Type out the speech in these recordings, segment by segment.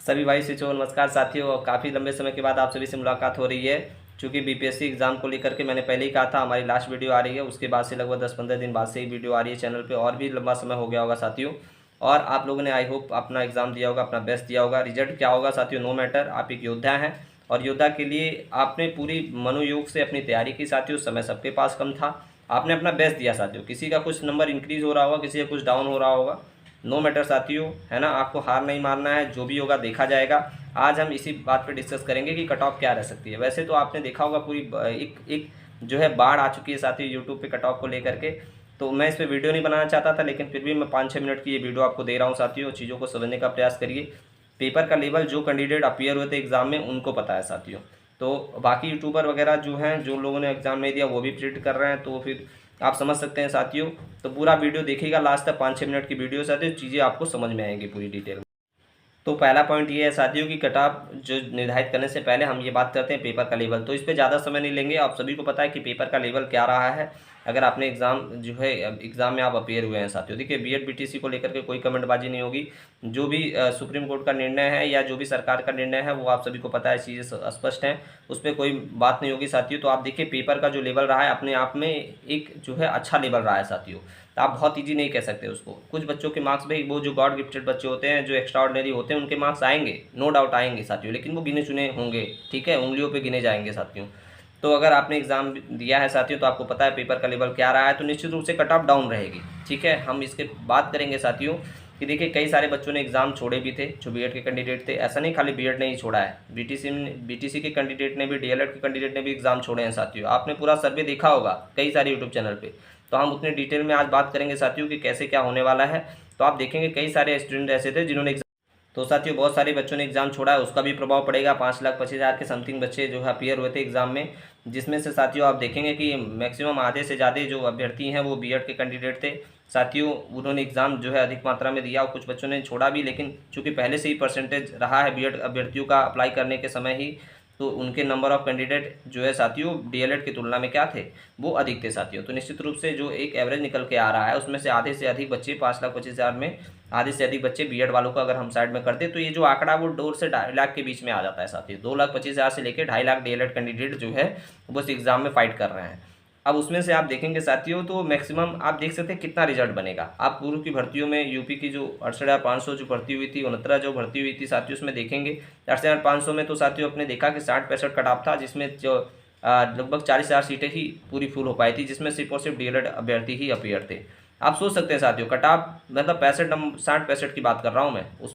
सभी भाई से नमस्कार साथियों। काफ़ी लंबे समय के बाद आप सभी से मुलाकात हो रही है। चूँकि बीपीएससी एग्ज़ाम को लेकर के मैंने पहले ही कहा था हमारी लास्ट वीडियो आ रही है, उसके बाद से लगभग 10-15 दिन बाद से ही वीडियो आ रही है चैनल पे, और भी लंबा समय हो गया होगा साथियों। और आप लोगों ने आई होप अपना एग्ज़ाम दिया होगा, अपना बेस्ट दिया होगा। रिजल्ट क्या होगा साथियों नो मैटर, आप एक योद्धा हैं और योद्धा के लिए आपने पूरी मनोयोग से अपनी तैयारी की साथियों। समय सबके पास कम था, आपने अपना बेस्ट दिया साथियों। किसी का कुछ नंबर इंक्रीज़ हो रहा होगा, किसी का कुछ डाउन हो रहा होगा, नो मैटर साथियों, है ना। आपको हार नहीं मानना है, जो भी होगा देखा जाएगा। आज हम इसी बात पे डिस्कस करेंगे कि कट ऑफ क्या रह सकती है। वैसे तो आपने देखा होगा पूरी एक एक जो है बाढ़ आ चुकी है साथियों यूट्यूब पे कट ऑफ को लेकर के। तो मैं इस पर वीडियो नहीं बनाना चाहता था, लेकिन फिर भी मैं 5-6 मिनट की ये वीडियो आपको दे रहा हूँ साथियों। चीज़ों को समझने का प्रयास करिए। पेपर का लेवल जो कैंडिडेट अपीयर हुए थे एग्जाम में उनको पता है साथियों। तो बाकी यूट्यूबर वगैरह जो हैं, जो लोगों ने एग्जाम नहीं दिया वो भी प्रिडिक्ट कर रहे हैं, तो फिर आप समझ सकते हैं साथियों। तो पूरा वीडियो देखिएगा लास्ट तक, 5-6 मिनट की वीडियो साथियों, चीज़ें आपको समझ में आएंगी पूरी डिटेल में। तो पहला पॉइंट ये है साथियों कि कट ऑफ जो निर्धारित करने से पहले हम ये बात करते हैं पेपर का लेवल। तो इस पर ज़्यादा समय नहीं लेंगे, आप सभी को पता है कि पेपर का लेवल क्या रहा है। अगर आपने एग्ज़ाम जो है एग्ज़ाम में आप अपेयर हुए हैं साथियों, देखिए बीएड बीटीसी को लेकर के कोई कमेंटबाजी नहीं होगी। जो भी सुप्रीम कोर्ट का निर्णय है या जो भी सरकार का निर्णय है वो आप सभी को पता है, चीज़ें स्पष्ट हैं, उस पर कोई बात नहीं होगी साथियों। तो आप देखिए पेपर का जो लेवल रहा है अपने आप में एक जो है अच्छा लेवल रहा है साथियों। तो आप बहुत ईजी नहीं कह सकते उसको। कुछ बच्चों के मार्क्स भाई वो जो गॉड गिफ्टेड बच्चे होते हैं, जो एक्स्ट्रा ऑर्डिनरी होते हैं, उनके मार्क्स आएंगे, नो डाउट आएंगे साथियों, लेकिन वो गिने चुने होंगे, ठीक है, उंगलियों पे गिने जाएंगे साथियों। तो अगर आपने एग्जाम दिया है साथियों तो आपको पता है पेपर का लेवल क्या रहा है, तो निश्चित रूप से कट ऑफ डाउन रहेगी, ठीक है। हम इसके बात करेंगे साथियों कि देखिए कई सारे बच्चों ने एग्जाम छोड़े भी थे जो बीएड के कैंडिडेट थे। ऐसा नहीं खाली बीएड ने ही छोड़ा है, बीटीसी के कैंडिडेट ने भी, डीएलएड के कैंडिडेट ने भी एग्जाम छोड़े हैं साथियों। आपने पूरा सर्वे देखा होगा कई सारे यूट्यूब चैनल पे। तो हम उतने डिटेल में आज बात करेंगे साथियों कि कैसे क्या होने वाला है। तो आप देखेंगे कई सारे स्टूडेंट ऐसे थे जिन्होंने तो साथियों बहुत सारे बच्चों ने एग्जाम छोड़ा है, उसका भी प्रभाव पड़ेगा। 5,25,000 के समथिंग बच्चे जो है अपीयर हुए थे एग्जाम में, जिसमें से साथियों आप देखेंगे कि मैक्सिमम आधे से ज़्यादा जो अभ्यर्थी हैं वो बीएड के कैंडिडेट थे साथियों। उन्होंने एग्जाम जो है अधिक मात्रा में दिया और कुछ बच्चों ने छोड़ा भी, लेकिन चूंकि पहले से ही परसेंटेज रहा है बीएड अभ्यर्थियों का अप्लाई करने के समय ही, तो उनके नंबर ऑफ कैंडिडेट जो है साथियों डीएलएड की तुलना में क्या थे, वो अधिक थे साथियों। तो निश्चित रूप से जो एक एवरेज निकल के आ रहा है उसमें से आधे से अधिक बच्चे, 5,25,000 में आधे से अधिक बच्चे बीएड वालों को अगर हम साइड में करते तो ये जो आंकड़ा वो 2 से 2.5 लाख के बीच में आ जाता है साथियों। 2,25,000 से लेकर 2.5 लाख डीएलएड कैंडिडेट जो है वो इस एग्जाम में फाइट कर रहे हैं। अब उसमें से आप देखेंगे साथियों तो मैक्सिमम आप देख सकते हैं कितना रिजल्ट बनेगा। आप पूर्व की भर्तियों में यूपी की जो 68,500 जो भर्ती हुई थी, 69 जो भर्ती हुई थी साथियों, उसमें देखेंगे 68,500 में तो साथियों अपने देखा कि 60-65 कट ऑफ था, जिसमें जो लगभग 40,000 सीटें ही पूरी फुल हो पाई थी, जिसमें सिर्फ और सिर्फ डीएलएड अभ्यर्थी ही अपीयर थे। आप सोच सकते हैं साथियों कट ऑफ मतलब 60-65 की बात कर रहा हूँ मैं उस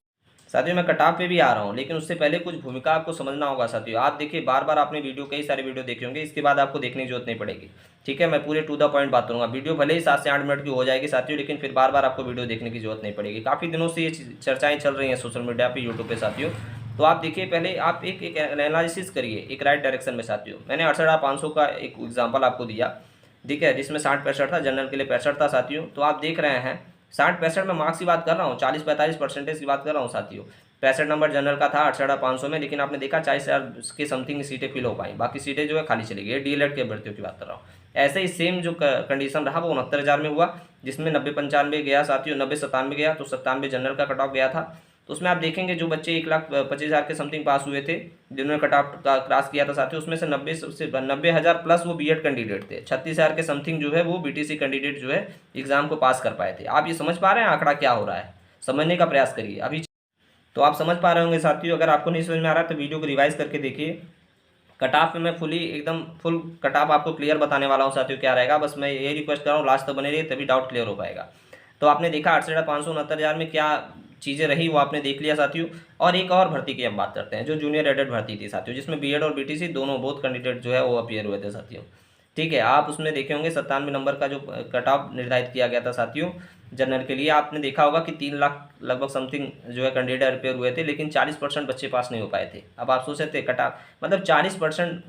साथियों। मैं कटाव पे भी आ रहा हूँ, लेकिन उससे पहले कुछ भूमिका आपको समझना होगा साथियों। आप देखिए बार बार आपने वीडियो कई सारे वीडियो देखे होंगे, इसके बाद आपको देखने की जरूरत नहीं पड़ेगी, ठीक है। मैं पूरे टू द पॉइंट बात करूँगा। वीडियो भले ही 7 से 8 मिनट की हो जाएगी साथियों, लेकिन फिर बार बार आपको वीडियो देखने की जरूरत नहीं पड़ेगी। काफ़ी दिनों से ये चर्चाएँ चल रही हैं सोशल मीडिया पर, यूट्यूब पर साथियों। तो आप देखिए पहले आप एक एनालिसिस करिए एक राइट डायरेक्शन में साथियों। मैंने 68,500 का एक एग्जाम्पल आपको दिया, ठीक है, जिसमें 60-65 था, जनरल के लिए 65 था साथियों। तो आप देख रहे हैं 60-65 में मार्क्स की बात कर रहा हूँ, 40-45% की बात कर रहा हूँ साथियों। 65 नंबर जनरल का था 68,500 में, लेकिन आपने देखा 40,000 के समथिंग सीटें फिल हो पाई, बाकी सीटें जो है खाली चली गई। डीएलएड के अभ्यर्थियों की बात कर रहा हूँ। ऐसे ही सेम जो कंडीशन रहा वो 69,000 में हुआ, जिसमें 90-95 गया साथियों, 90-97 गया, तो 97 जनरल का कट ऑफ गया था। तो उसमें आप देखेंगे जो बच्चे 1,25,000 के समथिंग पास हुए थे, जिन्होंने कट ऑफ क्रॉस किया था साथियों, उसमें से 90,000 प्लस वो बीएड कैंडिडेट थे। 36,000 के समथिंग जो है वो बीटीसी कैंडिडेट जो है एग्जाम को पास कर पाए थे। आप ये समझ पा रहे हैं आंकड़ा क्या हो रहा है, समझने का प्रयास करिए अभी। तो आप समझ पा रहे होंगे साथियों। अगर आपको नहीं समझ में आ रहा है तो वीडियो को रिवाइज करके देखिए। कट ऑफ में मैं एकदम फुल कट ऑफ आपको क्लियर बताने वाला हूँ साथियों क्या रहेगा। बस मैं ये रिक्वेस्ट कर रहा हूँ लास्ट तक बने रहिए, तभी डाउट क्लियर हो पाएगा। तो आपने देखा 68,500 69,000 में क्या चीज़ें रही वो आपने देख लिया साथियों। और एक और भर्ती की हम बात करते हैं जो जूनियर एडेड भर्ती थी साथियों, जिसमें बीएड और बीटीसी दोनों बोथ कैंडिडेट जो है वो अपीयर हुए थे साथियों, ठीक है। आप उसमें देखे होंगे 97 नंबर का जो कट ऑफ निर्धारित किया गया था साथियों जनरल के लिए। आपने देखा होगा कि 3 लाख लगभग समथिंग जो है कैंडिडेट अपीयर हुए थे, लेकिन 40% बच्चे पास नहीं हो पाए थे। अब आप सोच सकते कट ऑफ मतलब 40%,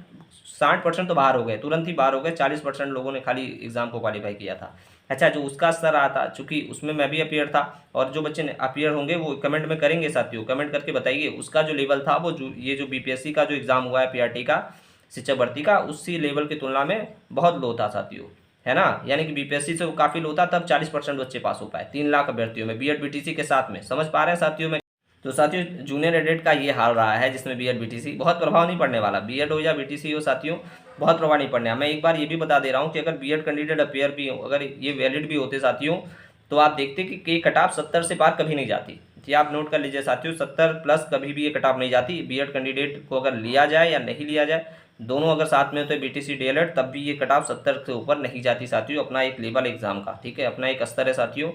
60% तो बाहर हो गए, तुरंत ही बाहर हो गए। 40% लोगों ने खाली एग्जाम को क्वालिफाई किया था। अच्छा, जो उसका स्तर रहा था, चूंकि उसमें मैं भी अपीयर था, और जो बच्चे अपीयर होंगे वो कमेंट में करेंगे साथियों, कमेंट करके बताइए उसका जो लेवल था वो ये जो बीपीएससी का जो एग्जाम हुआ है पीआरटी का, शिक्षक भर्ती का, उसी लेवल की तुलना में बहुत लो था साथियों, है ना। यानी कि बीपीएससी से वो काफ़ी लो था, तब 40% बच्चे पास हो पाए 3 लाख अभ्यर्थियों में बीएड बीटीसी के साथ में। समझ पा रहे हैं साथियों में। तो साथियों जूनियर एडेड का ये हाल रहा है, जिसमें बीएड बीटीसी बहुत प्रभाव नहीं पड़ने वाला, बीएड हो या बीटीसी हो साथियों, बहुत प्रभाव नहीं पड़ने। मैं एक बार ये भी बता दे रहा हूँ कि अगर बीएड कैंडिडेट अपेयर भी हो, अगर ये वैलिड भी होते साथियों, तो आप देखते कि कट ऑफ 70 से पार कभी नहीं जाती। ये आप नोट कर लीजिए साथियों, 70 प्लस कभी भी ये कट ऑफ नहीं जाती। बीएड कैंडिडेट को अगर लिया जाए या नहीं लिया जाए, दोनों अगर साथ में होते बीटीसी डीएलएड, तब भी ये कट ऑफ 70 से ऊपर नहीं जाती साथियों, अपना एक लेवल एग्जाम का, ठीक है, अपना एक स्तर है साथियों,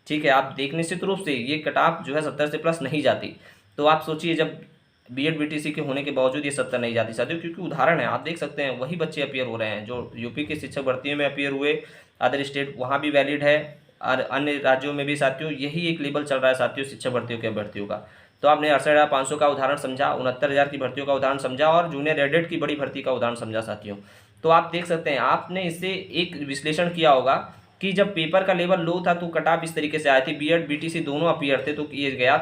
ठीक है। आप देख निश्चित रूप से ये कट ऑफ जो है 70 से प्लस नहीं जाती। तो आप सोचिए जब बीएड बीटीसी के होने के बावजूद ये 70 नहीं जाती साथियों, क्योंकि उदाहरण है, आप देख सकते हैं वही बच्चे अपियर हो रहे हैं जो यूपी की शिक्षक भर्ती में अपियर हुए, अदर स्टेट वहाँ भी वैलिड है, और अन्य राज्यों में भी साथियों यही एक लेवल चल रहा है साथियों शिक्षक भर्तियों के अभ्यर्थियों का। तो आपने 68,500 का उदाहरण समझा, 69,000 की भर्तियों का उदाहरण समझा, और जूनियर एडेड की बड़ी भर्ती का उदाहरण समझा साथियों। तो आप देख सकते हैं, आपने इससे एक विश्लेषण किया होगा कि जब पेपर का लेवल लो था तो कट ऑफ इस तरीके से आए थे, बीएड बीटीसी दोनों अपियर थे, तो किए गया।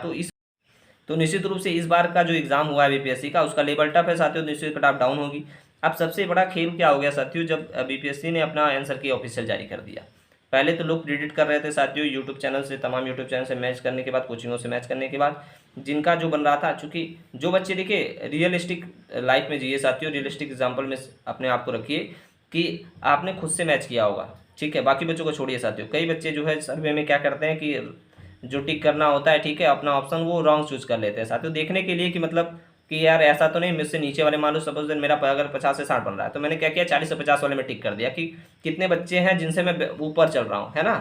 तो निश्चित रूप से इस बार का जो एग्जाम हुआ है बीपीएससी का, उसका लेवल टफ है साथियों, निश्चित कट ऑफ डाउन होगी। अब सबसे बड़ा खेल क्या हो गया साथियों, जब बीपीएससी ने अपना आंसर की ऑफिशियल जारी कर दिया। पहले तो लोग प्रिडिक्ट कर रहे थे साथियों यूट्यूब चैनल से, तमाम यूट्यूब चैनल से मैच करने के बाद, कोचिंगों से मैच करने के बाद, जिनका जो बन रहा था, चूंकि जो बच्चे देखिए रियलिस्टिक लाइफ में जिए साथियों, रियलिस्टिक एग्जाम्पल में अपने आप को रखिए कि आपने खुद से मैच किया होगा, ठीक है, बाकी बच्चों को छोड़िए साथियों। कई बच्चे जो है सर्वे में क्या करते हैं कि जो टिक करना होता है, ठीक है, अपना ऑप्शन वो रॉन्ग चूज कर लेते हैं साथियों, देखने के लिए कि मतलब कि यार ऐसा तो नहीं मुझसे नीचे वाले, मान लो सपोज मेरा अगर 50 से 60 बन रहा है, तो मैंने क्या किया 40 से 50 वाले में टिक कर दिया कि कितने बच्चे हैं जिनसे मैं ऊपर चल रहा हूँ, है ना।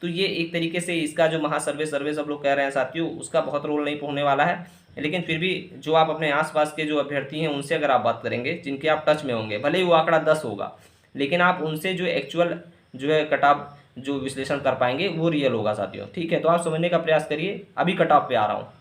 तो ये एक तरीके से इसका जो महासर्वे सर्वे सब लोग कह रहे हैं साथियों, उसका बहुत रोल नहीं होने वाला है। लेकिन फिर भी जो आप अपने आसपास के जो अभ्यर्थी हैं उनसे अगर आप बात करेंगे, जिनके आप टच में होंगे, भले ही वो आंकड़ा 10 होगा, लेकिन आप उनसे जो एक्चुअल जो है कट ऑफ जो विश्लेषण कर पाएंगे वो रियल होगा साथियों, ठीक है। तो आप समझने का प्रयास करिए। अभी कट ऑफ पे आ रहा हूँ।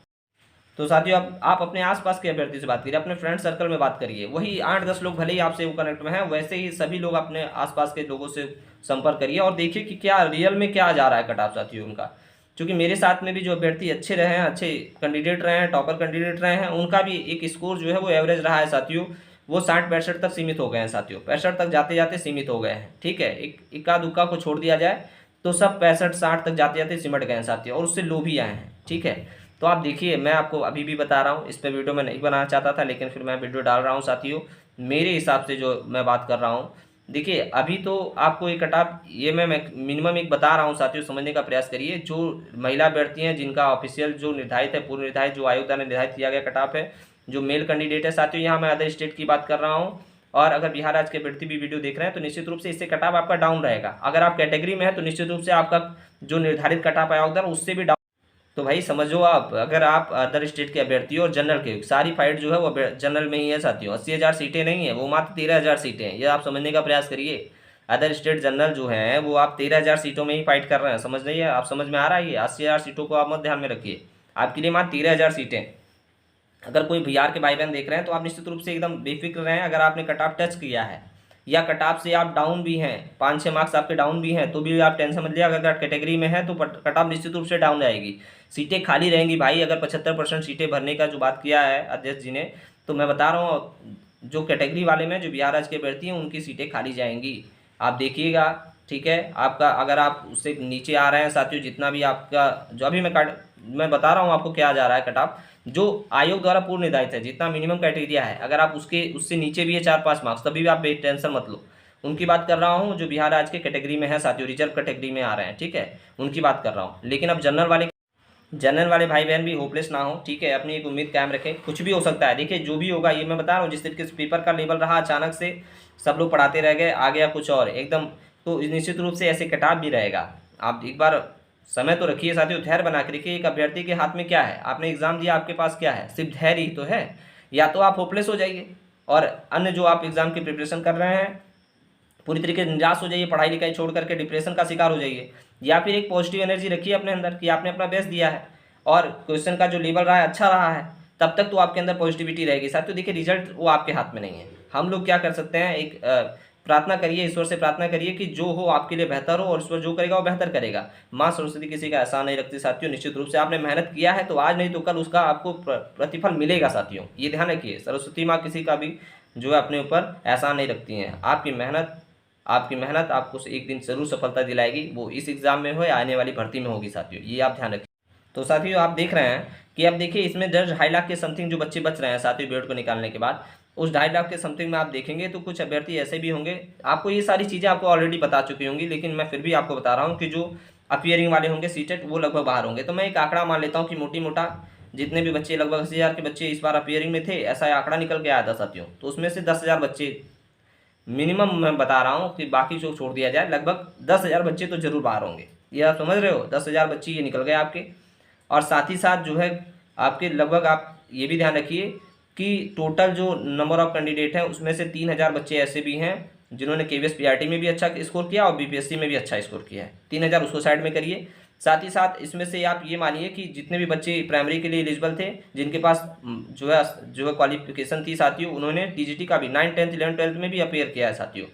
तो साथियों आप अपने आसपास के अभ्यर्थी से बात करिए, अपने फ्रेंड सर्कल में बात करिए, वही 8-10 लोग भले ही आपसे वो कनेक्ट में हैं, वैसे ही सभी लोग अपने आसपास के लोगों से संपर्क करिए और देखिए कि क्या रियल में क्या जा रहा है कट ऑफ साथियों उनका। क्योंकि मेरे साथ में भी जो अभ्यर्थी अच्छे रहे हैं, अच्छे कैंडिडेट रहे हैं, टॉपर कैंडिडेट रहे हैं, उनका भी एक स्कोर जो है वो एवरेज रहा है साथियों, वो 60-65 तक सीमित हो गए हैं साथियों, 65 तक जाते जाते सीमित हो गए हैं, ठीक है। एक इक्का दुक्का को छोड़ दिया जाए तो सब 65-60 तक जाते जाते सिमट गए हैं साथियों, और उससे लो भी आए हैं, ठीक है। तो आप देखिए, मैं आपको अभी भी बता रहा हूँ, इस पर वीडियो मैं नहीं बनाना चाहता था, लेकिन फिर मैं वीडियो डाल रहा हूँ साथियों, मेरे हिसाब से जो मैं बात कर रहा हूँ। देखिए अभी तो आपको एक कट ऑफ ये मैं मिनिमम एक बता रहा हूँ साथियों, समझने का प्रयास करिए। जो महिला अभ्यर्थी हैं जिनका ऑफिशियल जो निर्धारित है, पूर्व निर्धारित जो आयोग द्वारा निर्धारित किया गया कट ऑफ है, जो मेल कैंडिडेट है साथियों, यहाँ मैं अदर स्टेट की बात कर रहा हूँ, और अगर बिहार राज्य के अभ्यर्थी भी वीडियो देख रहे हैं तो निश्चित रूप से इससे कट ऑफ आपका डाउन रहेगा। अगर आप कैटेगरी में है तो निश्चित रूप से आपका जो निर्धारित कट ऑफ आयोग द्वारा उससे भी डाउन। तो भाई समझो आप, अगर आप अदर स्टेट के अभ्यर्थी और जनरल के, सारी फाइट जो है वो जनरल में ही है साथियों, 80,000 सीटें नहीं है, वो मात्र 13,000 सीटें हैं, ये आप समझने का प्रयास करिए। अदर स्टेट जनरल जो है वो आप 13,000 सीटों में ही फाइट कर रहे हैं, समझ रही है आप, समझ में आ रहा है ये 80,000 सीटों को आप मत ध्यान में रखिए, आपके लिए मात्र 13,000 सीटें। अगर कोई बिहार के भाई बहन देख रहे हैं तो आप निश्चित रूप से एकदम बेफिक्र रहें, अगर आपने कट ऑफ टच किया है या कट ऑफ से आप डाउन भी हैं, 5-6 मार्क्स आपके डाउन भी हैं, तो भी आप टेंशन मत लिया। अगर कैटेगरी में है तो कट ऑफ निश्चित रूप से डाउन जाएगी, सीटें खाली रहेंगी भाई। अगर 75% सीटें भरने का जो बात किया है अध्यक्ष जी ने, तो मैं बता रहा हूँ जो कैटेगरी वाले में जो बिहार राज्य के अभ्यर्थी हैं उनकी सीटें खाली जाएंगी, आप देखिएगा, ठीक है। आपका अगर आप उससे नीचे आ रहे हैं साथियों, जितना भी आपका जो अभी मैं बता रहा हूँ आपको क्या जा रहा है कट ऑफ, जो आयोग द्वारा पूर्व निर्धारित है, जितना मिनिमम क्राइटेरिया है, अगर आप उससे नीचे भी है 4-5 मार्क्स, तभी भी आप टेंशन मत लो। उनकी बात कर रहा हूँ जो बिहार राज्य के कैटेगरी में है साथियों, रिजर्व कैटेगरी में आ रहे हैं, ठीक है, उनकी बात कर रहा हूँ। लेकिन अब जनरल वाले भाई बहन भी होपलेस ना हो, ठीक है, अपनी एक उम्मीद कायम रखें, कुछ भी हो सकता है। देखिए जो भी होगा, ये मैं बता रहा हूँ, जिस तरीके से पेपर का लेवल रहा, अचानक से सब लोग पढ़ाते रह गए, आ गया कुछ और एकदम, तो निश्चित रूप से ऐसे कट ऑफ भी रहेगा। आप एक बार समय तो रखिए साथियों, धैर्य बना के रखिए। एक अभ्यर्थी के हाथ में क्या है, आपने एग्जाम दिया, आपके पास क्या है, सिर्फ धैर्य ही तो है। या तो आप होपलेस हो जाइए और अन्य जो आप एग्जाम की प्रिपरेशन कर रहे हैं पूरी तरीके से निराश हो जाइए, पढ़ाई लिखाई छोड़ करके डिप्रेशन का शिकार हो जाइए, या फिर एक पॉजिटिव एनर्जी रखिए अपने अंदर कि आपने अपना बेस्ट दिया है और क्वेश्चन का जो लेवल रहा है अच्छा रहा है, तब तक तो आपके अंदर पॉजिटिविटी रहेगी साथियों। देखिए रिजल्ट वो आपके हाथ में नहीं है, हम लोग क्या कर सकते हैं, एक प्रार्थना करिए, ईश्वर से प्रार्थना करिए कि जो हो आपके लिए बेहतर हो, और ईश्वर जो करेगा वो बेहतर करेगा। माँ सरस्वती किसी का एहसान नहीं रखती साथियों, निश्चित रूप से आपने मेहनत किया है तो आज नहीं तो कल उसका आपको प्रतिफल मिलेगा साथियों, ये ध्यान रखिए। सरस्वती माँ किसी का भी जो है अपने ऊपर एहसान नहीं रखती हैं। आपकी मेहनत आपको एक दिन जरूर सफलता दिलाएगी, वो इस एग्जाम में हो या आने वाली भर्ती में होगी साथियों, ये आप ध्यान रखिए। तो साथियों आप देख रहे हैं कि अब देखिए इसमें जस्ट 2.5 लाख के समथिंग जो बच्चे बच रहे हैं साथियों बीएड को निकालने के बाद, उस 2.5 लाख के समथिंग में आप देखेंगे तो कुछ अभ्यर्थी ऐसे भी होंगे, आपको ये सारी चीज़ें आपको ऑलरेडी बता चुकी होंगी, लेकिन मैं फिर भी आपको बता रहा हूँ कि जो अपियरिंग वाले होंगे सीटेट वो लगभग बाहर होंगे। तो मैं एक आंकड़ा मान लेता हूँ कि मोटी मोटा जितने भी बच्चे लगभग 80,000 के बच्चे इस बार अपियरिंग में थे, ऐसा आंकड़ा निकल के आया था साथियों। तो उसमें से 10,000 बच्चे मिनिमम मैं बता रहा हूँ कि बाकी जो छोड़ दिया जाए, लगभग 10,000 बच्चे तो जरूर बाहर होंगे। ये आप समझ रहे हो, 10,000 बच्चे ये निकल गए आपके। और साथ ही साथ जो है आपके लगभग आप ये भी ध्यान रखिए कि टोटल जो नंबर ऑफ कैंडिडेट हैं उसमें से 3,000 बच्चे ऐसे भी हैं जिन्होंने केवीएस पीआरटी में भी अच्छा स्कोर किया और बीपीएससी में भी अच्छा स्कोर किया है। 3,000 उसको साइड में करिए। साथ ही साथ इसमें से आप ये मानिए कि जितने भी बच्चे प्राइमरी के लिए एलिजिबल थे, जिनके पास जो है क्वालिफिकेशन थी साथियों, उन्होंने टीजीटी का भी 9th 10th 11th 12th में भी अपेयर किया है साथियों।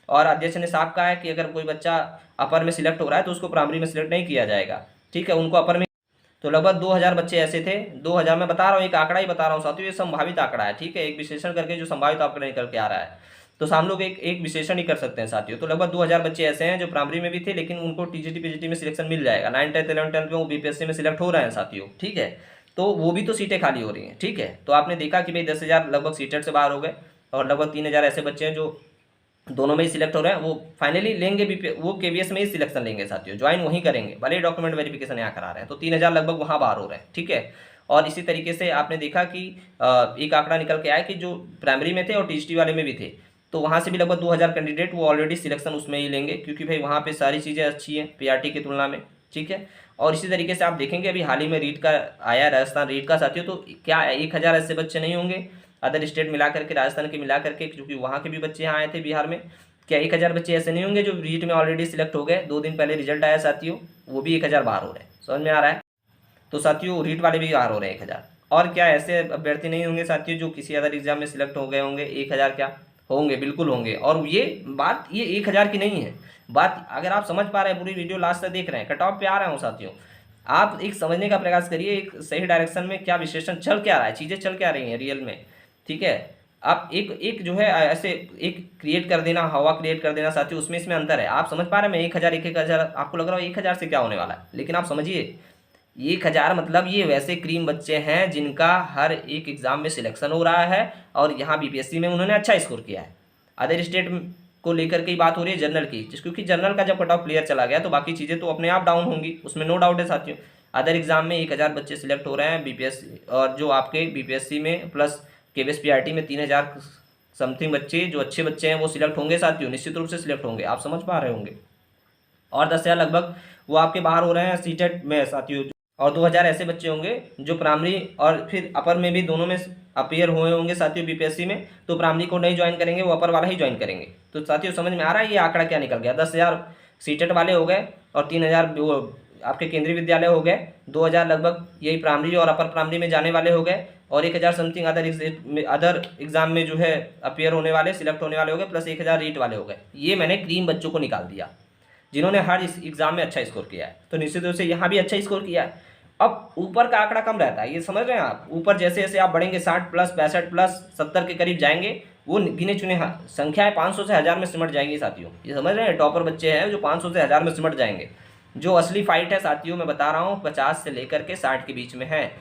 और अध्यक्ष ने साफ कहा है कि अगर कोई बच्चा अपर में सिलेक्ट हो रहा है तो उसको प्राइमरी में सिलेक्ट नहीं किया जाएगा, ठीक है, उनको अपर में। तो लगभग 2,000 बच्चे ऐसे थे, 2,000 में बता रहा हूँ, एक आंकड़ा ही बता रहा हूँ साथियों, ये संभावित आंकड़ा है, ठीक है, एक विश्लेषण करके जो संभावित आंकड़ा निकल के आ रहा है, तो हम लोग एक विश्लेषण ही कर सकते हैं साथियों। तो लगभग 2,000 बच्चे ऐसे हैं जो प्राइमरी में भी थे, लेकिन उनको टीजीटी पीजीटी में सिलेक्शन मिल जाएगा। 9th 10th 11th 12th में वो बीपीएससी में सिलेक्ट हो रहे हैं साथियों, ठीक है, तो वो भी तो सीटें खाली हो रही हैं, ठीक है। तो आपने देखा कि भाई 10,000 लगभग सीटेट से बाहर हो गए और लगभग 3,000 ऐसे बच्चे हैं जो दोनों में ही सिलेक्ट हो रहे हैं, वो फाइनली लेंगे भी, वो केवीएस में ही सिलेक्शन लेंगे साथियों, ज्वाइन वहीं करेंगे, भले ही डॉक्यूमेंट वेरिफिकेशन यहाँ करा रहे हैं। तो 3,000 लगभग वहाँ बाहर हो रहे हैं, ठीक है। और इसी तरीके से आपने देखा कि एक आंकड़ा निकल के आया कि जो प्राइमरी में थे और टीजीटी वाले में भी थे, तो वहाँ से भी लगभग 2,000 कैंडिडेट वो ऑलरेडी सिलेक्शन उसमें ही लेंगे, क्योंकि भाई वहाँ पे सारी चीज़ें अच्छी हैं पीआरटी की तुलना में, ठीक है। और इसी तरीके से आप देखेंगे अभी हाल ही में रीट का आया, राजस्थान रीट का साथियों, तो क्या 1,000 ऐसे बच्चे नहीं होंगे अदर स्टेट मिला करके, राजस्थान के मिला करके, क्योंकि वहाँ के भी बच्चे यहाँ आए थे बिहार में, क्या 1,000 बच्चे ऐसे नहीं होंगे जो रीट में ऑलरेडी सिलेक्ट हो गए? 2 दिन पहले रिजल्ट आया साथियों, वो भी 1,000 बाहर हो रहे हैं, समझ में आ रहा है। तो साथियों रीट वाले भी बाहर हो रहे हैं 1,000। और क्या ऐसे अभ्यर्थी नहीं होंगे साथियों जो किसी अदर एग्जाम में सिलेक्ट हो गए होंगे? 1,000 क्या होंगे, बिल्कुल होंगे। और ये बात ये 1,000 की नहीं है बात, अगर आप समझ पा रहे हैं, पूरी वीडियो लास्ट तक देख रहे हैं, कट ऑफ पे आ रहे हो साथियों, आप एक समझने का प्रयास करिए, एक सही डायरेक्शन में क्या विश्लेषण चल क्या रहा है, चीज़ें चल क्या रही हैं रियल में, ठीक है। आप एक जो है ऐसे एक क्रिएट कर देना, हवा क्रिएट कर देना साथियों, उसमें इसमें अंतर है। आप समझ पा रहे हैं, मैं 1,000 आपको लग रहा है 1,000 से क्या होने वाला है, लेकिन आप समझिए 1,000 मतलब ये वैसे क्रीम बच्चे हैं जिनका हर एक एग्जाम में सिलेक्शन हो रहा है और यहाँ बीपीएससी में उन्होंने अच्छा स्कोर किया है। अदर स्टेट को लेकर के ही बात हो रही है जनरल की, क्योंकि जनरल का जब कट ऑफ क्लियर चला गया तो बाकी चीज़ें तो अपने आप डाउन होंगी, उसमें नो डाउट है साथियों। अदर एग्जाम में 1,000 बच्चे सिलेक्ट हो रहे हैं बीपीएससी, और जो आपके बीपीएससी में प्लस केवीएस पीआरटी में 3,000 समथिंग बच्चे जो अच्छे बच्चे हैं वो सिलेक्ट होंगे साथियों, निश्चित रूप से सिलेक्ट होंगे, आप समझ पा रहे होंगे। और 10,000 लगभग वो आपके बाहर हो रहे हैं सीटेट में साथियों, और 2,000 ऐसे बच्चे होंगे जो प्राइमरी और फिर अपर में भी दोनों में अपीयर हुए होंगे साथियों बीपीएससी में, तो प्राइमरी को नहीं ज्वाइन करेंगे, वो अपर वाला ही ज्वाइन करेंगे। तो साथियों समझ में आ रहा है ये आंकड़ा क्या निकल गया, 10,000 सीटेट वाले हो गए और 3,000 वो आपके केंद्रीय विद्यालय हो गए, 2,000 लगभग यही प्राइमरी और अपर प्राइमरी में जाने वाले हो गए, और 1,000 समथिंग अदर एग्जाम में जो है अपीयर होने वाले, सिलेक्ट होने वाले हो गए, प्लस 1,000 रीट वाले हो गए। ये मैंने क्रीम बच्चों को निकाल दिया जिन्होंने हर इस एग्जाम में अच्छा स्कोर किया है, तो निश्चित रूप से यहाँ भी अच्छा स्कोर किया है। अब ऊपर का आंकड़ा कम रहता है, ये समझ रहे हैं आप, ऊपर जैसे जैसे आप बढ़ेंगे 60 प्लस 65 प्लस 70 के करीब जाएंगे, वो गिने चुने संख्याएं 500 से 1,000 में सिमट जाएंगी साथियों, ये समझ रहे हैं। टॉपर बच्चे हैं जो 500 से 1,000 में सिमट जाएंगे। जो असली फाइट है साथियों मैं बता रहा हूँ 50 से लेकर के 60 के बीच में है,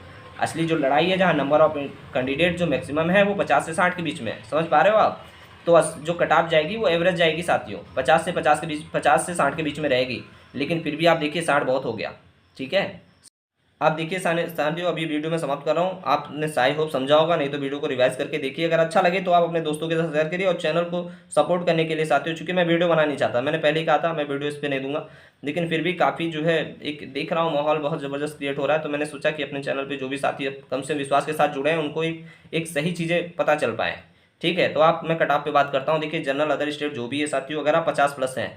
असली जो लड़ाई है, जहाँ नंबर ऑफ कैंडिडेट जो मैक्सिमम है वो 50 से 60 के बीच में है, समझ पा रहे हो आप। तो जो कट ऑफ जाएगी वो एवरेज जाएगी साथियों, 50 से 50 के बीच, 50 से 60 के बीच में रहेगी, लेकिन फिर भी आप देखिए 60 बहुत हो गया, ठीक है। आप देखिए साथियों अभी वीडियो में समाप्त कर रहा हूँ, आपने आई होप समझा होगा, नहीं तो वीडियो को रिवाइज करके देखिए, अगर अच्छा लगे तो आप अपने दोस्तों के साथ शेयर करिए। और चैनल को सपोर्ट करने के लिए साथियों, चूंकि मैं वीडियो बनाना नहीं चाहता, मैंने पहले ही कहा था मैं वीडियो इस पर नहीं दूंगा, लेकिन फिर भी काफ़ी जो है एक देख रहा हूँ माहौल बहुत ज़बरदस्त क्रिएट हो रहा है, तो मैंने सोचा कि अपने चैनल पर जो भी साथी कम से विश्वास के साथ जुड़े हैं उनको एक सही चीज़ें पता चल पाएँ, ठीक है। तो आप मैं कट ऑफ पे बात करता हूँ, देखिए जनरल अदर स्टेट जो भी है साथियों, अगर आप 50 प्लस हैं,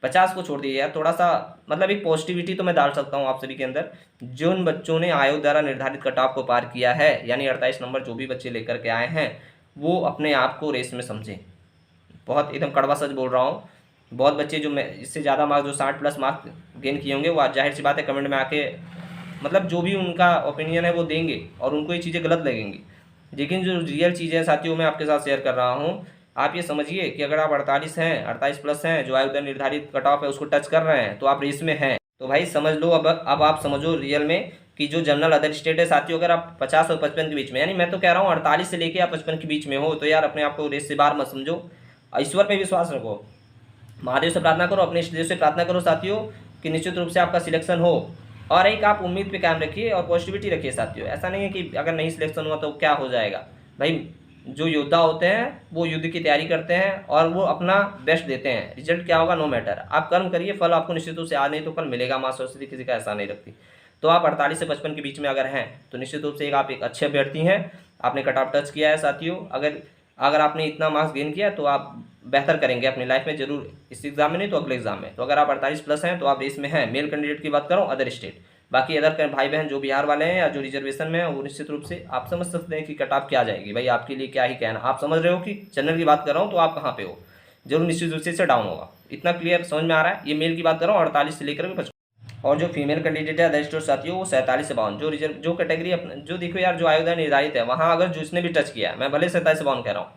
50 को छोड़ दीजिए यार, थोड़ा सा मतलब एक पॉजिटिविटी तो मैं डाल सकता हूँ आप सभी के अंदर, जिन बच्चों ने आयोग द्वारा निर्धारित कट ऑफ को पार किया है, यानी 48 नंबर जो भी बच्चे लेकर के आए हैं, वो अपने आप को रेस में समझें। बहुत एकदम कड़वा सच बोल रहा हूँ, बहुत बच्चे जो मैं इससे ज़्यादा मार्क्स, जो 60 प्लस मार्क्स गेन किए होंगे, वो जाहिर सी बात है कमेंट में आके मतलब जो भी उनका ओपिनियन है वो देंगे और उनको ये चीज़ें गलत लगेंगी, लेकिन जो रियल चीज़ें साथियों मैं आपके साथ शेयर कर रहा हूँ, आप ये समझिए कि अगर आप 48 हैं, 48 प्लस हैं, जो आयोग द्वारा निर्धारित कट ऑफ है उसको टच कर रहे हैं, तो आप रेस में हैं। तो भाई समझ लो, अब आप समझो रियल में कि जो जनरल अदर स्टेट है साथियों, अगर आप 50 और 55 के बीच में, यानी मैं तो कह रहा हूँ 48 से लेके आप 55 के बीच में हो, तो यार अपने आप को रेस से बाहर मत समझो, ईश्वर पे विश्वास रखो, महादेव से प्रार्थना करो, अपने इष्ट देव से प्रार्थना करो साथियों कि निश्चित रूप से आपका सिलेक्शन हो। और एक आप उम्मीद पे कायम रखिए और पॉजिटिविटी रखिए साथियों। ऐसा नहीं है कि अगर नहीं सिलेक्शन हुआ तो क्या हो जाएगा भाई। जो योद्धा होते हैं वो युद्ध की तैयारी करते हैं और वो अपना बेस्ट देते हैं, रिजल्ट क्या होगा नो मैटर, आप कर्म करिए, फल आपको निश्चित रूप से आज नहीं तो कल मिलेगा। माँ सरस्वती किसी का ऐसा नहीं रखती। तो आप 48 से 55 के बीच में अगर हैं तो निश्चित रूप से आप एक अच्छे अभ्यर्थी हैं, आपने कट ऑफ टच किया है साथियों। अगर आपने इतना मार्क्स गेन किया तो आप बेहतर करेंगे अपनी लाइफ में जरूर, इस एग्जाम में नहीं तो अगले एग्जाम में। तो अगर आप 48 प्लस हैं तो आप रेस में हैं। मेल कैंडिडेट की बात करूँ अदर स्टेट, बाकी अदर भाई बहन जो बिहार वाले हैं या जो रिजर्वेशन में है वो निश्चित रूप से आप समझ सकते हैं कि कट ऑफ क्या जाएगी भाई, आपके लिए क्या ही कहना। आप समझ रहे हो कि जनरल की बात कर रहा हूँ तो आप कहाँ पे हो, जरूर निश्चित रूप से डाउन होगा। इतना क्लियर समझ में आ रहा है। ये मेल की बात कर रहा हूँ 48 से लेकर 55। और जो फीमेल कैंडिडेट है अदर स्टेट साथियों वो 47 से 52, जो रिजर्व जो कैटेगरी जो देखो यार जो आयोजन निर्धारित है वहाँ अगर जिसने भी टच किया है, मैं भले 47 से 52 कह रहा हूँ,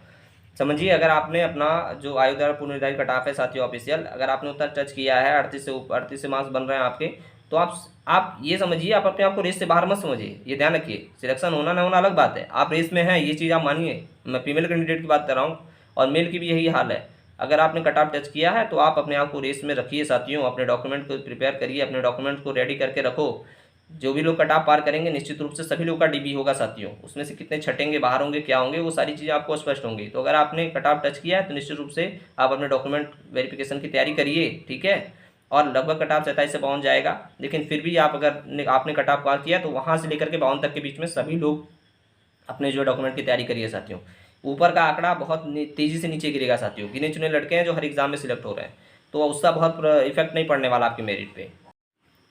समझिए अगर आपने अपना जो आयु पूर्ण निर्धारित कट ऑफ है साथियों ऑफिशियल, अगर आपने उतना टच किया है 38 से मार्क्स बन रहे हैं आपके, तो आप ये समझिए आप अपने आप को रेस से बाहर मत समझिए। ये ध्यान रखिए, सिलेक्शन होना ना होना अलग बात है, आप रेस में हैं ये चीज़ आप मानिए। मैं फीमेल कैंडिडेट की बात कर रहा हूँ और मेल की भी यही हाल है। अगर आपने कट ऑफ टच किया है तो आप अपने आप को रेस में रखिए साथियों, अपने डॉक्यूमेंट को प्रिपेयर करिए, अपने डॉक्यूमेंट को रेडी करके रखो। जो भी लोग कट ऑफ पार करेंगे निश्चित रूप से सभी लोग का डीबी होगा साथियों, उसमें से कितने छटेंगे बाहर होंगे क्या होंगे वो सारी चीज़ें आपको स्पष्ट होंगी। तो अगर आपने कट ऑफ टच किया है तो निश्चित रूप से आप अपने डॉक्यूमेंट वेरिफिकेशन की तैयारी करिए, ठीक है। और लगभग कट ऑफ 47 से 52 जाएगा, लेकिन फिर भी आप अगर आपने कट ऑफ पार किया तो वहाँ से लेकर के 52 तक के बीच में सभी लोग अपने जो डॉक्यूमेंट की तैयारी करिए साथियों। ऊपर का आंकड़ा बहुत तेज़ी से नीचे गिरेगा साथियों, गिने चुने लड़के हैं जो हर एग्जाम में सिलेक्ट हो रहे हैं, तो उसका बहुत इफेक्ट नहीं पड़ने वाला आपके मेरिट पे।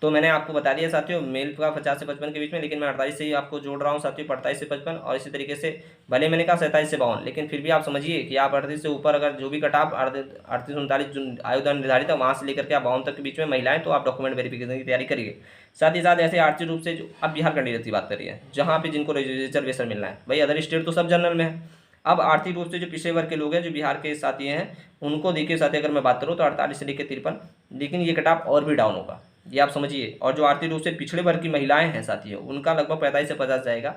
तो मैंने आपको बता दिया साथियों मेल का 50 से 55 के बीच में, लेकिन मैं 48 से ही आपको जोड़ रहा हूँ साथियों, 48 से 55। और इसी तरीके से भले मैंने कहा 47 से 52, लेकिन फिर भी आप समझिए कि आप 38 से ऊपर अगर जो भी कट ऑफ 38 39 जो आयुदान निर्धारित है वहाँ से लेकर के आप 52 तक के बीच में महिलाएं, तो आप डॉक्यूमेंट वेरिफिकेशन की तैयारी करिए। साथ ही साथ ऐसे आर्थिक रूप से जो अब बिहार कैंडिडेट की बात करिए जहाँ पे जिनको रिजर्वेशन मिलना है, भाई अदर स्टेट तो सब जनरल में है। अब आर्थिक रूप से जो पिछड़े वर्ग के लोग हैं जो बिहार के साथी हैं उनको देखिए साथी, अगर मैं बात करूँ तो 48 से लेकर 53, लेकिन ये कट ऑफ और भी डाउन होगा, ये आप समझिए। और जो आर्थिक रूप से पिछड़े वर्ग की महिलाएं हैं साथियों उनका लगभग 45 से 50 जाएगा।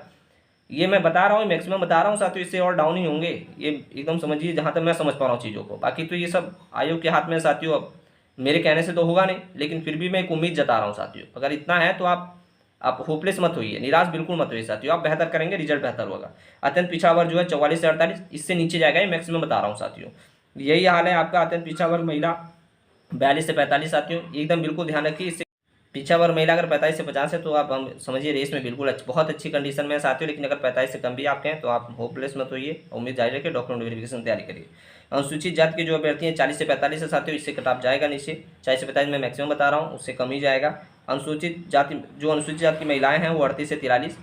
ये मैं बता रहा हूँ मैक्सिमम बता रहा हूँ साथियों, इससे और डाउन ही होंगे, ये एकदम समझिए जहाँ तक मैं समझ पा रहा हूँ चीज़ों को। बाकी तो ये सब आयोग के हाथ में साथियों, अब मेरे कहने से तो होगा नहीं, लेकिन फिर भी मैं एक उम्मीद जता रहा हूँ साथियों। अगर इतना है तो आप होपलेस मत होइए, निराश बिल्कुल मत होइए साथियों, आप बेहतर करेंगे, रिजल्ट बेहतर होगा। अत्यंत पिछड़ा वर्ग जो है 44 से 48, इससे नीचे जाएगा, ये मैक्सिमम बता रहा हूँ साथियों। यही हाल है आपका अत्यंत पिछड़ा वर्ग महिला 42 से 45 साथियों, एकदम बिल्कुल ध्यान रखिए। इससे पिछड़ा वर्ग महिला अगर 45 से 50 है तो आप हम समझिए रेस में बिल्कुल बहुत अच्छी कंडीशन में है साथियों। लेकिन अगर 45 से कम भी आपके हैं तो आप होपलेस मत होइए, उम्मीद जारी रखिए, डॉक्यूमेंट वेरिफिकेशन तैयारी करिए। अनुसूचित जाति के जो अभ्यर्थी हैं 40 से 45 से साथियों, इससे कट ऑफ जाएगा नीचे, 40 से 45 में मैक्सिमम बता रहा हूँ, उससे कम ही जाएगा। अनुसूचित जाति की महिलाएं हैं वो 38 से 43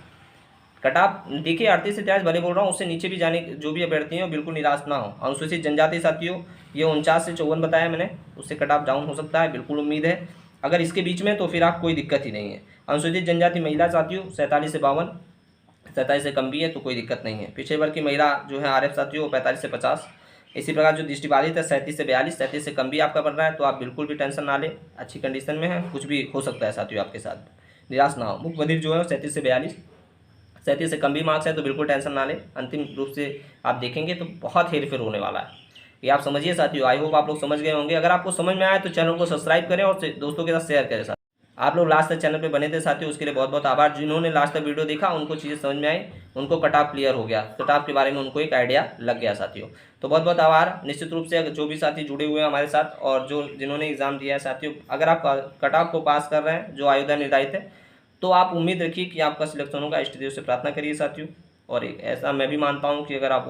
कट ऑफ देखिए, 38 से 43 भले बोल रहा हूँ, उससे नीचे भी जाने जो भी अभ्यर्थी हैं बिल्कुल निराश ना हो। अनुसूचित जनजाति साथियों ये 49 से 54 बताया मैंने, उससे कट ऑफ डाउन हो सकता है, बिल्कुल उम्मीद है। अगर इसके बीच में तो फिर आप कोई दिक्कत ही नहीं है। अनुसूचित जनजाति महिला साथियों 47 से 52, 47 से कम भी है तो कोई दिक्कत नहीं है। पिछड़े वर्ग की महिला जो है आरएफ साथियों 45 से 50। इसी प्रकार जो दृष्टिबाधित है 37 से 42, 37 से कम भी आपका बन रहा है तो आप बिल्कुल भी टेंशन ना लें, अच्छी कंडीशन में है, कुछ भी हो सकता है साथियों आपके साथ, निराश ना हो। मुख्य बधिर जो है 37 से 42, 37 से कम भी मार्क्स है तो बिल्कुल टेंशन ना लें। अंतिम रूप से आप देखेंगे तो बहुत हेरफेर होने वाला है, ये आप समझिए साथियों। आई होप आप लोग समझ गए होंगे। अगर आपको समझ में आए तो चैनल को सब्सक्राइब करें और दोस्तों के साथ शेयर करें साथ। आप लोग लास्ट तक चैनल पे बने थे साथियों, उसके लिए बहुत बहुत आभार। जिन्होंने लास्ट तक वीडियो देखा उनको चीज़ें समझ में आई, उनको कट ऑफ क्लियर हो गया, कट ऑफ के बारे में उनको एक आइडिया लग गया साथियों। तो बहुत बहुत आभार। निश्चित रूप से जो भी साथी जुड़े हुए हैं हमारे साथ और जिन्होंने एग्जाम दिया है साथियों, अगर आप कट ऑफ को पास कर रहे हैं जो आयोजन निर्धारित है तो आप उम्मीद रखिए कि आपका सिलेक्शन होगा। इष्ट देव से प्रार्थना करिए साथियों। और ऐसा मैं भी मानता हूँ कि अगर आप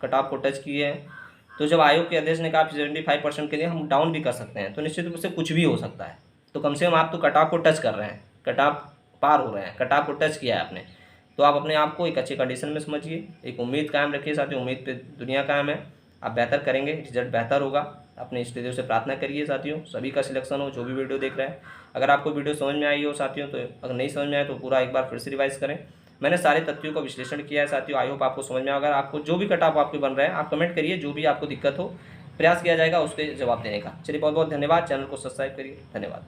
कट ऑफ को टच किए हैं तो जब आयोग के अध्यक्ष ने कहा 75% के लिए हम डाउन भी कर सकते हैं, तो निश्चित रूप से कुछ भी हो सकता है। तो कम से कम आप तो कट ऑफ को टच कर रहे हैं, कट ऑफ पार हो रहे हैं, कट ऑफ को टच किया है आपने, तो आप अपने आप को एक अच्छी कंडीशन में समझिए, एक उम्मीद कायम रखिए साथियों। उम्मीद पे दुनिया कायम है, आप बेहतर करेंगे, रिजल्ट बेहतर होगा। अपने इष्ट देव से प्रार्थना करिए साथियों, सभी का सिलेक्शन हो जो भी वीडियो देख रहे हैं। अगर आपको वीडियो समझ में आई हो साथियों, तो अगर नहीं समझ में आए तो पूरा एक बार फिर से रिवाइज करें। मैंने सारे तथ्यों का विश्लेषण किया है साथियों, आई होप आपको समझ में। अगर आपको जो भी कट ऑफ आपके बन रहे हैं आप कमेंट करिए, जो भी आपको दिक्कत हो प्रयास किया जाएगा उसके जवाब देने का। चलिए बहुत बहुत धन्यवाद। चैनल को सब्सक्राइब करिए, धन्यवाद।